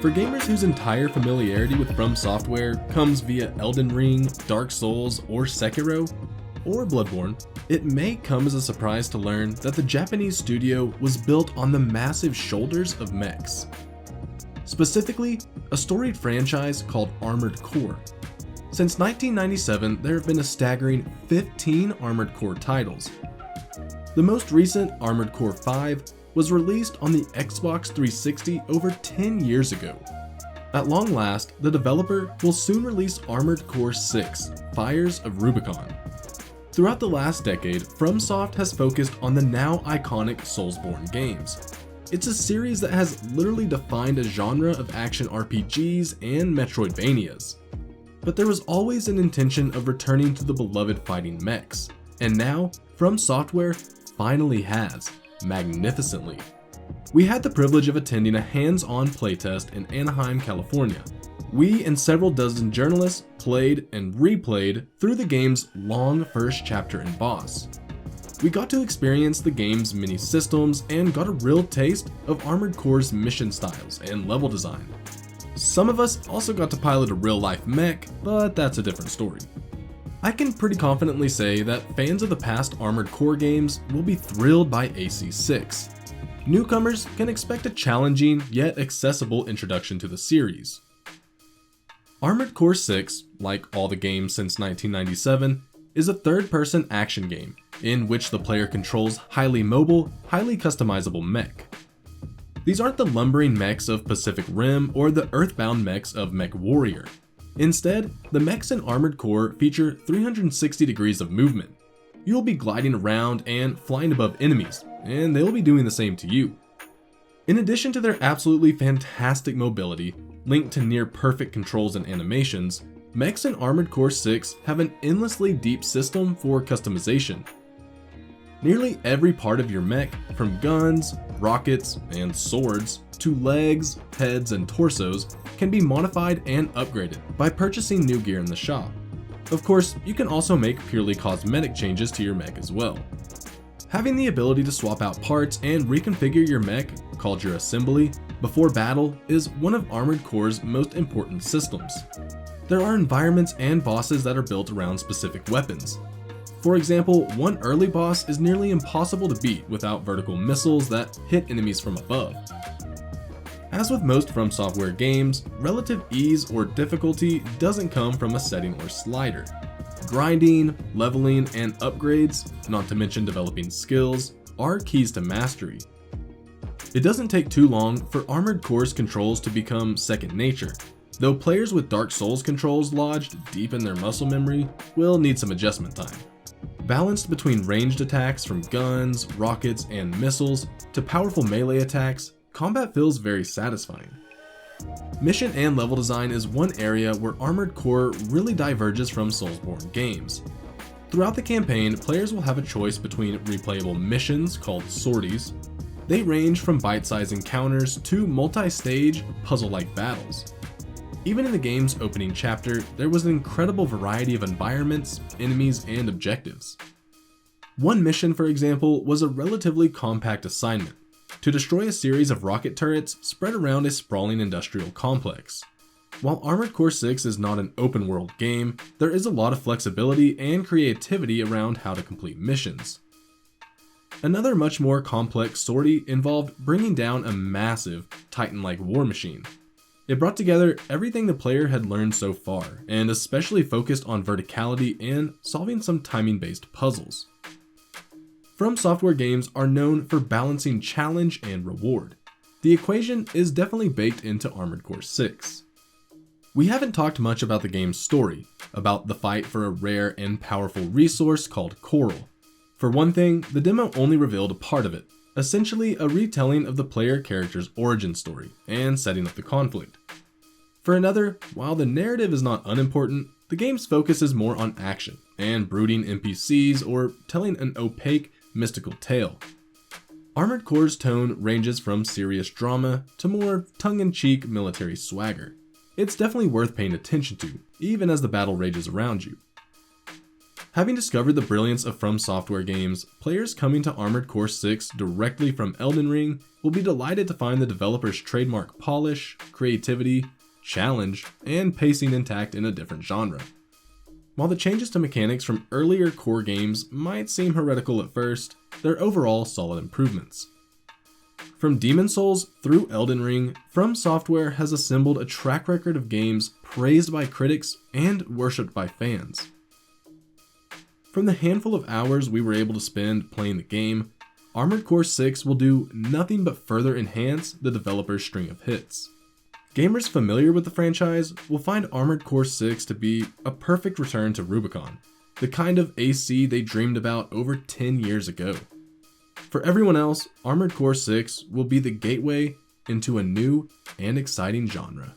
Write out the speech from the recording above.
For gamers whose entire familiarity with FromSoftware comes via Elden Ring, Dark Souls, or Sekiro, or Bloodborne, it may come as a surprise to learn that the Japanese studio was built on the massive shoulders of mechs. Specifically, a storied franchise called Armored Core. Since 1997, there have been a staggering 15 Armored Core titles. The most recent, Armored Core 5, was released on the Xbox 360 over 10 years ago. At long last, the developer will soon release Armored Core 6, Fires of Rubicon. Throughout the last decade, FromSoft has focused on the now iconic Soulsborne games. It's a series that has literally defined a genre of action RPGs and Metroidvanias. But there was always an intention of returning to the beloved fighting mechs, and now FromSoftware finally has, magnificently. We had the privilege of attending a hands-on playtest in Anaheim, California. We and several dozen journalists played and replayed through the game's long first chapter and boss. We got to experience the game's many systems and got a real taste of Armored Core's mission styles and level design. Some of us also got to pilot a real-life mech, but that's a different story. I can pretty confidently say that fans of the past Armored Core games will be thrilled by AC6. Newcomers can expect a challenging yet accessible introduction to the series. Armored Core 6, like all the games since 1997, is a third-person action game in which the player controls highly mobile, highly customizable mech. These aren't the lumbering mechs of Pacific Rim or the earthbound mechs of MechWarrior. Instead, the mechs in Armored Core feature 360 degrees of movement. You'll be gliding around and flying above enemies, and they'll be doing the same to you. In addition to their absolutely fantastic mobility, linked to near perfect controls and animations, mechs in Armored Core 6 have an endlessly deep system for customization. Nearly every part of your mech, from guns, rockets, and swords, to legs, heads, and torsos, can be modified and upgraded by purchasing new gear in the shop. Of course, you can also make purely cosmetic changes to your mech as well. Having the ability to swap out parts and reconfigure your mech, called your assembly, before battle is one of Armored Core's most important systems. There are environments and bosses that are built around specific weapons. For example, one early boss is nearly impossible to beat without vertical missiles that hit enemies from above. As with most FromSoftware games, relative ease or difficulty doesn't come from a setting or slider. Grinding, leveling, and upgrades, not to mention developing skills, are keys to mastery. It doesn't take too long for Armored Core's controls to become second nature, though players with Dark Souls controls lodged deep in their muscle memory will need some adjustment time. Balanced between ranged attacks from guns, rockets, and missiles to powerful melee attacks, combat feels very satisfying. Mission and level design is one area where Armored Core really diverges from Soulsborne games. Throughout the campaign, players will have a choice between replayable missions called sorties. They range from bite-sized encounters to multi-stage, puzzle-like battles. Even in the game's opening chapter, there was an incredible variety of environments, enemies, and objectives. One mission, for example, was a relatively compact assignment: to destroy a series of rocket turrets spread around a sprawling industrial complex. While Armored Core 6 is not an open-world game, there is a lot of flexibility and creativity around how to complete missions. Another much more complex sortie involved bringing down a massive, Titan-like war machine. It brought together everything the player had learned so far, and especially focused on verticality and solving some timing-based puzzles. FromSoftware games are known for balancing challenge and reward. The equation is definitely baked into Armored Core 6. We haven't talked much about the game's story, about the fight for a rare and powerful resource called coral. For one thing, the demo only revealed a part of it, essentially a retelling of the player character's origin story and setting up the conflict. For another, while the narrative is not unimportant, the game's focus is more on action and brooding NPCs or telling an opaque, mystical tale. Armored Core's tone ranges from serious drama to more tongue-in-cheek military swagger. It's definitely worth paying attention to, even as the battle rages around you. Having discovered the brilliance of FromSoftware games, players coming to Armored Core 6 directly from Elden Ring will be delighted to find the developer's trademark polish, creativity, challenge, and pacing intact in a different genre. While the changes to mechanics from earlier core games might seem heretical at first, they're overall solid improvements. From Demon Souls through Elden Ring, FromSoftware has assembled a track record of games praised by critics and worshipped by fans. From the handful of hours we were able to spend playing the game, Armored Core 6 will do nothing but further enhance the developer's string of hits. Gamers familiar with the franchise will find Armored Core 6 to be a perfect return to Rubicon, the kind of AC they dreamed about over 10 years ago. For everyone else, Armored Core 6 will be the gateway into a new and exciting genre.